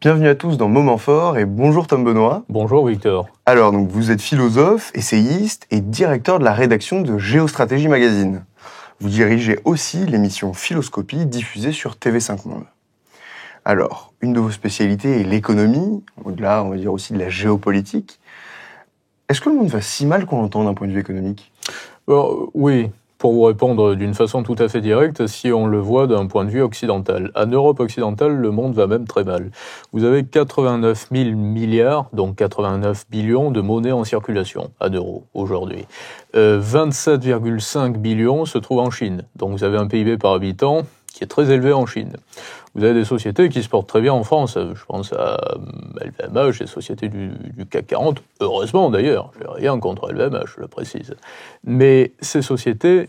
Bienvenue à tous dans Moment Fort et bonjour Tom Benoît. Bonjour Victor. Alors, donc, vous êtes philosophe, essayiste et directeur de la rédaction de Géostratégie Magazine. Vous dirigez aussi l'émission Philoscopie diffusée sur TV5 Monde. Alors, une de vos spécialités est l'économie, au-delà, on va dire aussi de la géopolitique. Est-ce que le monde va si mal qu'on l'entend d'un point de vue économique ? Oui, pour vous répondre d'une façon tout à fait directe, si on le voit d'un point de vue occidental. En Europe occidentale, le monde va même très mal. Vous avez 89 000 milliards, donc 89 billions de monnaie en circulation, en euros, aujourd'hui. 27,5 billions se trouvent en Chine. Donc vous avez un PIB par habitant qui est très élevé en Chine. Vous avez des sociétés qui se portent très bien en France. Je pense à LVMH, les sociétés du CAC 40. Heureusement d'ailleurs, je n'ai rien contre LVMH, je le précise. Mais ces sociétés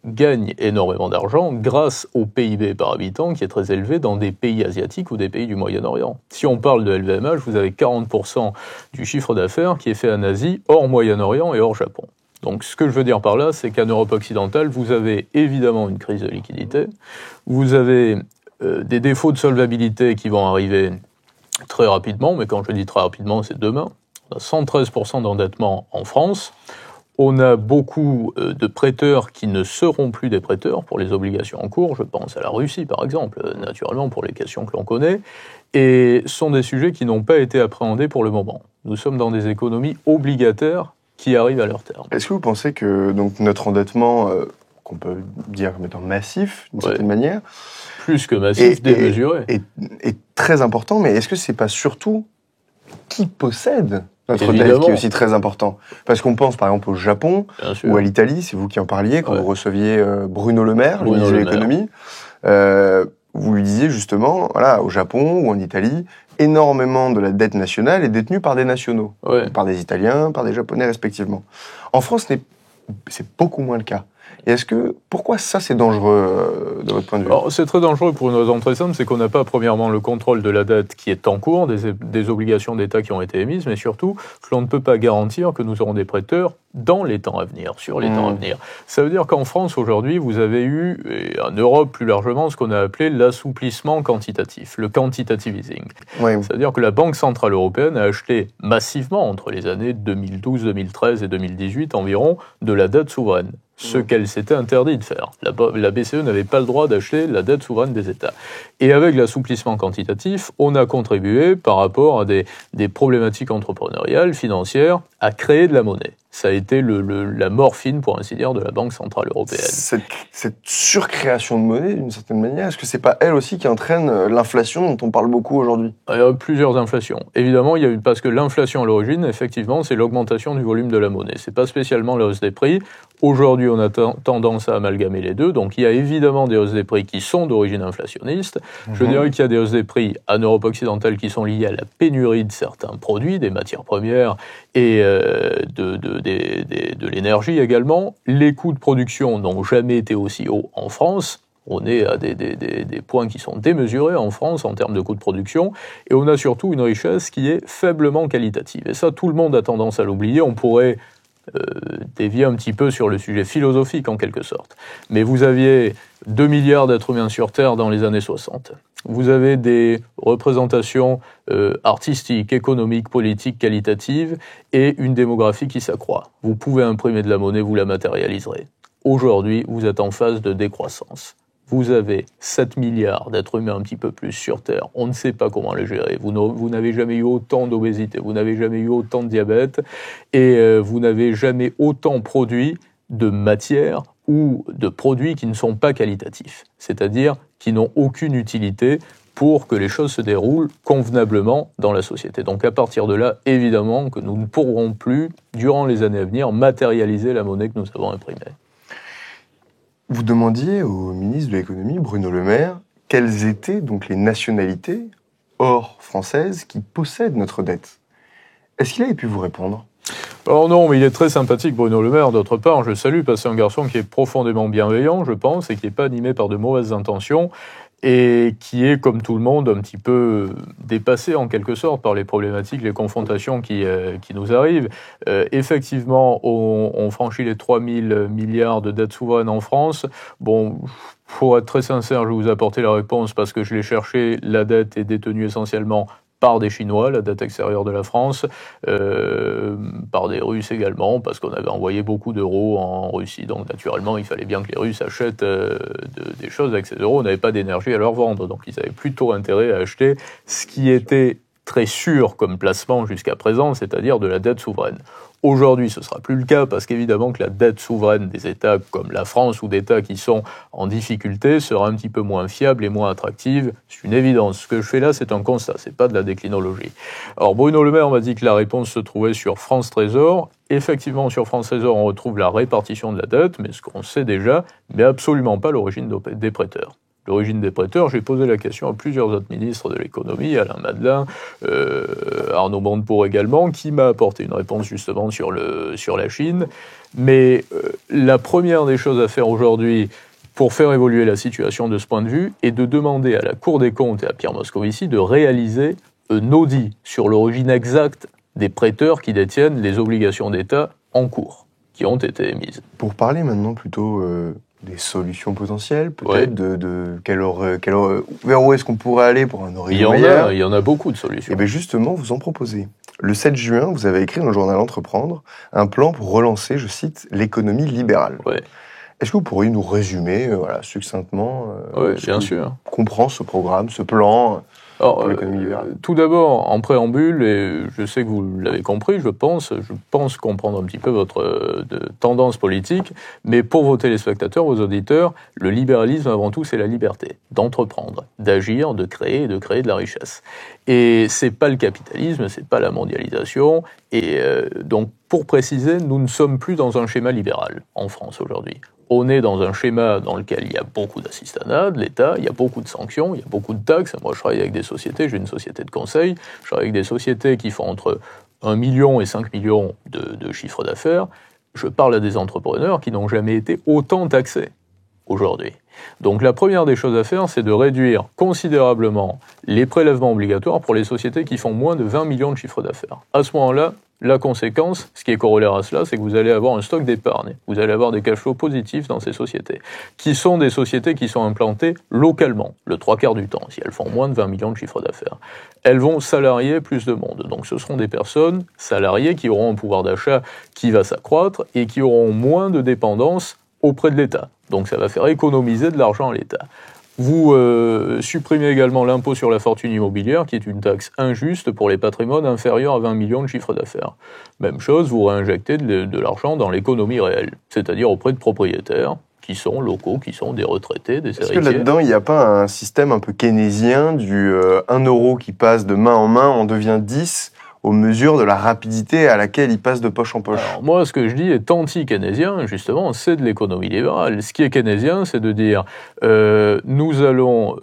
gagnent énormément d'argent grâce au PIB par habitant qui est très élevé dans des pays asiatiques ou des pays du Moyen-Orient. Si on parle de LVMH, vous avez 40% du chiffre d'affaires qui est fait en Asie, hors Moyen-Orient et hors Japon. Donc ce que je veux dire par là, c'est qu'en Europe occidentale, vous avez évidemment une crise de liquidité, vous avez des défauts de solvabilité qui vont arriver très rapidement, mais quand je dis très rapidement, c'est demain. On a 113% d'endettement en France, on a beaucoup de prêteurs qui ne seront plus des prêteurs pour les obligations en cours, je pense à la Russie par exemple, naturellement pour les questions que l'on connaît, et ce sont des sujets qui n'ont pas été appréhendés pour le moment. Nous sommes dans des économies obligataires qui arrivent à leur terme. Est-ce que vous pensez que donc, notre endettement, qu'on peut dire comme étant massif, d'une certaine manière, plus que massif, démesuré, est très important, mais est-ce que c'est pas surtout qui possède notre dette qui est aussi très important ? Parce qu'on pense par exemple au Japon ou à l'Italie, c'est vous qui en parliez, quand vous receviez Bruno Le Maire, le ministre de l'économie, vous lui disiez justement, voilà, au Japon ou en Italie, énormément de la dette nationale est détenue par des nationaux, par des Italiens, par des Japonais respectivement. En France, c'est beaucoup moins le cas. Et pourquoi ça c'est dangereux de votre point de vue ? Alors, c'est très dangereux pour une raison très simple, c'est qu'on n'a pas premièrement le contrôle de la dette qui est en cours, des obligations d'État qui ont été émises, mais surtout que l'on ne peut pas garantir que nous aurons des prêteurs dans les temps à venir, sur les temps à venir. Ça veut dire qu'en France aujourd'hui, vous avez eu, et en Europe plus largement, ce qu'on a appelé l'assouplissement quantitatif, le quantitative easing. Ça veut dire que la Banque Centrale Européenne a acheté massivement entre les années 2012, 2013 et 2018 environ de la dette souveraine. Ce qu'elle s'était interdit de faire. La BCE n'avait pas le droit d'acheter la dette souveraine des États. Et avec l'assouplissement quantitatif, on a contribué, par rapport à des problématiques entrepreneuriales, financières, à créer de la monnaie. Ça a été la morphine, pour ainsi dire, de la Banque Centrale Européenne. Cette surcréation de monnaie, d'une certaine manière, est-ce que c'est pas elle aussi qui entraîne l'inflation dont on parle beaucoup aujourd'hui ? Il y a plusieurs inflations. Évidemment, parce que l'inflation à l'origine, effectivement, c'est l'augmentation du volume de la monnaie. C'est pas spécialement la hausse des prix. Aujourd'hui, on a tendance à amalgamer les deux. Donc, il y a évidemment des hausses des prix qui sont d'origine inflationniste. Je dirais qu'il y a des hausses des prix en Europe occidentale qui sont liées à la pénurie de certains produits, des matières premières et de l'énergie également. Les coûts de production n'ont jamais été aussi hauts en France. On est à des points qui sont démesurés en France en termes de coûts de production. Et on a surtout une richesse qui est faiblement qualitative. Et ça, tout le monde a tendance à l'oublier. On pourrait dévier un petit peu sur le sujet philosophique en quelque sorte. Mais vous aviez 2 milliards d'êtres humains sur Terre dans les années 60. Vous avez des représentations artistiques, économiques, politiques, qualitatives et une démographie qui s'accroît. Vous pouvez imprimer de la monnaie, vous la matérialiserez. Aujourd'hui, vous êtes en phase de décroissance. Vous avez 7 milliards d'êtres humains un petit peu plus sur Terre. On ne sait pas comment les gérer. Vous n'avez jamais eu autant d'obésité, vous n'avez jamais eu autant de diabète et vous n'avez jamais autant produit de matières ou de produits qui ne sont pas qualitatifs, c'est-à-dire qui n'ont aucune utilité pour que les choses se déroulent convenablement dans la société. Donc à partir de là, évidemment que nous ne pourrons plus, durant les années à venir, matérialiser la monnaie que nous avons imprimée. Vous demandiez au ministre de l'économie, Bruno Le Maire, quelles étaient donc les nationalités hors françaises qui possèdent notre dette. Est-ce qu'il avait pu vous répondre ? Alors non, mais il est très sympathique, Bruno Le Maire, d'autre part, je le salue, parce que c'est un garçon qui est profondément bienveillant, je pense, et qui n'est pas animé par de mauvaises intentions, et qui est, comme tout le monde, un petit peu dépassé en quelque sorte par les problématiques, les confrontations qui nous arrivent. Effectivement, on franchit les 3 000 milliards de dettes souveraines en France. Bon, pour être très sincère, je vais vous apporter la réponse parce que je l'ai cherché. La dette est détenue essentiellement par des Chinois, la dette extérieure de la France, par des Russes également, parce qu'on avait envoyé beaucoup d'euros en Russie. Donc naturellement, il fallait bien que les Russes achètent des choses avec ces euros. On n'avait pas d'énergie à leur vendre, donc ils avaient plutôt intérêt à acheter ce qui était très sûr comme placement jusqu'à présent, c'est-à-dire de la dette souveraine. Aujourd'hui, ce ne sera plus le cas parce qu'évidemment que la dette souveraine des États comme la France ou d'États qui sont en difficulté sera un petit peu moins fiable et moins attractive. C'est une évidence. Ce que je fais là, c'est un constat, c'est pas de la déclinologie. Alors Bruno Le Maire m'a dit que la réponse se trouvait sur France Trésor. Effectivement, sur France Trésor, on retrouve la répartition de la dette, mais ce qu'on sait déjà, mais absolument pas l'origine des prêteurs. L'origine des prêteurs, j'ai posé la question à plusieurs autres ministres de l'économie, Alain Madelin, Arnaud Montebourg également, qui m'a apporté une réponse justement sur la Chine. Mais la première des choses à faire aujourd'hui pour faire évoluer la situation de ce point de vue est de demander à la Cour des comptes et à Pierre Moscovici de réaliser un audit sur l'origine exacte des prêteurs qui détiennent les obligations d'État en cours, qui ont été émises. Pour parler maintenant plutôt des solutions potentielles, peut-être, vers où est-ce qu'on pourrait aller pour un horizon meilleur. Il y en a beaucoup de solutions. Et bien justement, vous en proposez. Le 7 juin, vous avez écrit dans le journal Entreprendre un plan pour relancer, je cite, l'économie libérale. Ouais. Est-ce que vous pourriez nous résumer, succinctement, bien sûr. Comprend ce programme, ce plan pour l'économie libérale? Tout d'abord, en préambule, et je sais que vous l'avez compris, je pense comprendre un petit peu votre tendance politique, mais pour vos téléspectateurs, vos auditeurs, le libéralisme, avant tout, c'est la liberté d'entreprendre, d'agir, de créer de la richesse. Et c'est pas le capitalisme, c'est pas la mondialisation, et donc, pour préciser, nous ne sommes plus dans un schéma libéral en France aujourd'hui. On est dans un schéma dans lequel il y a beaucoup d'assistanat de l'État, il y a beaucoup de sanctions, il y a beaucoup de taxes. Moi, je travaille avec des sociétés, j'ai une société de conseil, je travaille avec des sociétés qui font entre 1 million et 5 millions de chiffres d'affaires. Je parle à des entrepreneurs qui n'ont jamais été autant taxés aujourd'hui. Donc la première des choses à faire, c'est de réduire considérablement les prélèvements obligatoires pour les sociétés qui font moins de 20 millions de chiffres d'affaires. À ce moment-là, la conséquence, ce qui est corollaire à cela, c'est que vous allez avoir un stock d'épargne, vous allez avoir des cash flows positifs dans ces sociétés, qui sont des sociétés qui sont implantées localement, le 3/4 du temps, si elles font moins de 20 millions de chiffres d'affaires. Elles vont salarier plus de monde, donc ce seront des personnes salariées qui auront un pouvoir d'achat qui va s'accroître et qui auront moins de dépendance auprès de l'État. Donc ça va faire économiser de l'argent à l'État. Vous supprimez également l'impôt sur la fortune immobilière, qui est une taxe injuste pour les patrimoines inférieurs à 20 millions de chiffre d'affaires. Même chose, vous réinjectez de l'argent dans l'économie réelle, c'est-à-dire auprès de propriétaires qui sont locaux, qui sont des retraités, des héritiers. Est-ce que là-dedans, il n'y a pas un système un peu keynésien du 1 euro qui passe de main en main, on devient 10 aux mesures de la rapidité à laquelle il passe de poche en poche? Alors moi, ce que je dis est anti-keynésien, justement, c'est de l'économie libérale. Ce qui est keynésien, c'est de dire nous allons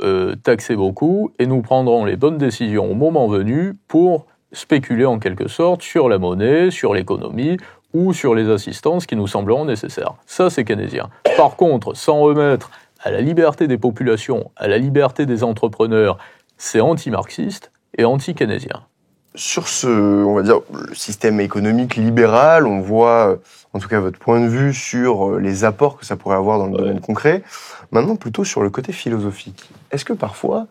taxer beaucoup et nous prendrons les bonnes décisions au moment venu pour spéculer en quelque sorte sur la monnaie, sur l'économie ou sur les assistances qui nous sembleront nécessaires. Ça, c'est keynésien. Par contre, s'en remettre à la liberté des populations, à la liberté des entrepreneurs, c'est anti-marxiste et anti-keynésien. Sur on va dire, le système économique libéral, on voit, en tout cas, votre point de vue sur les apports que ça pourrait avoir dans le domaine concret. Maintenant, plutôt sur le côté philosophique. Est-ce que parfois,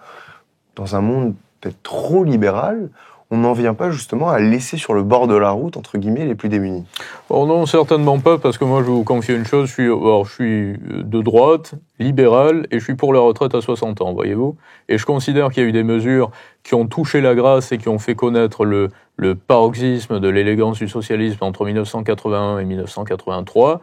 dans un monde peut-être trop libéral, on n'en vient pas justement à laisser sur le bord de la route, entre guillemets, les plus démunis? Oh non, certainement pas, parce que moi, je vais vous confier une chose, je suis de droite, libéral, et je suis pour la retraite à 60 ans, voyez-vous. Et je considère qu'il y a eu des mesures qui ont touché la grâce et qui ont fait connaître le paroxysme de l'élégance du socialisme entre 1981 et 1983,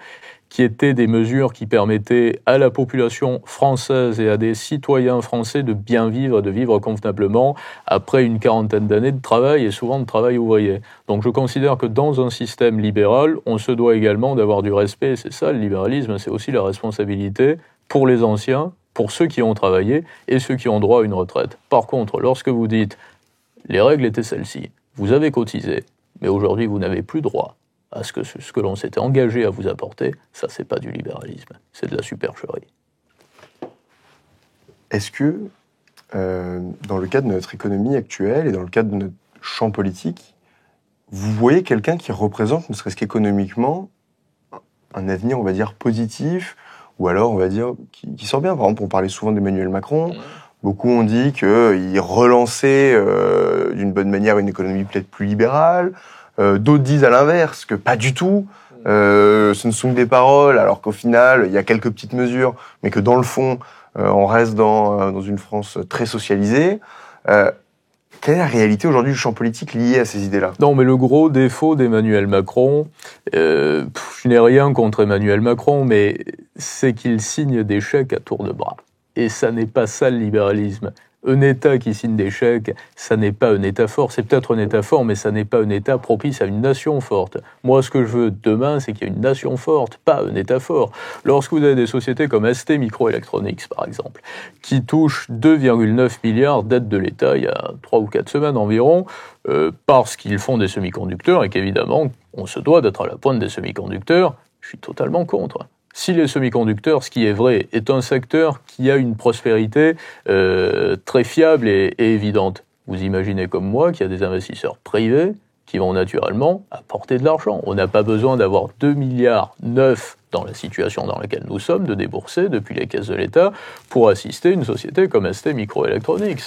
qui étaient des mesures qui permettaient à la population française et à des citoyens français de bien vivre, de vivre convenablement après une quarantaine d'années de travail et souvent de travail ouvrier. Donc je considère que dans un système libéral, on se doit également d'avoir du respect, c'est ça le libéralisme, c'est aussi la responsabilité pour les anciens, pour ceux qui ont travaillé et ceux qui ont droit à une retraite. Par contre, lorsque vous dites « les règles étaient celles-ci, vous avez cotisé, mais aujourd'hui vous n'avez plus droit », à ce que l'on s'était engagé à vous apporter, ça c'est pas du libéralisme, c'est de la supercherie. Est-ce que, dans le cadre de notre économie actuelle et dans le cadre de notre champ politique, vous voyez quelqu'un qui représente, ne serait-ce qu'économiquement, un avenir, on va dire, positif, ou alors, on va dire, qui sort bien? Par exemple, on parlait souvent d'Emmanuel Macron, Beaucoup ont dit qu'il relançait d'une bonne manière une économie peut-être plus libérale. D'autres disent à l'inverse, que pas du tout. Ce ne sont que des paroles, alors qu'au final, il y a quelques petites mesures, mais que dans le fond, on reste dans une France très socialisée. Quelle est la réalité aujourd'hui du champ politique lié à ces idées-là ? Non, mais le gros défaut d'Emmanuel Macron, je n'ai rien contre Emmanuel Macron, mais c'est qu'il signe des chèques à tour de bras. Et ça n'est pas ça le libéralisme. Un État qui signe des chèques, ça n'est pas un État fort. C'est peut-être un État fort, mais ça n'est pas un État propice à une nation forte. Moi, ce que je veux demain, c'est qu'il y ait une nation forte, pas un État fort. Lorsque vous avez des sociétés comme ST Microelectronics, par exemple, qui touchent 2,9 milliards d'aides de l'État il y a 3 ou 4 semaines environ, parce qu'ils font des semi-conducteurs et qu'évidemment, on se doit d'être à la pointe des semi-conducteurs, je suis totalement contre. Si les semi-conducteurs, ce qui est vrai, est un secteur qui a une prospérité très fiable et évidente, vous imaginez comme moi qu'il y a des investisseurs privés qui vont naturellement apporter de l'argent. On n'a pas besoin d'avoir 2,9 milliards dans la situation dans laquelle nous sommes, de débourser depuis les caisses de l'État pour assister une société comme ST Microelectronics.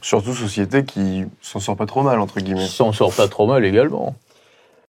Surtout société qui s'en sort pas trop mal, entre guillemets. S'en sort pas trop mal également.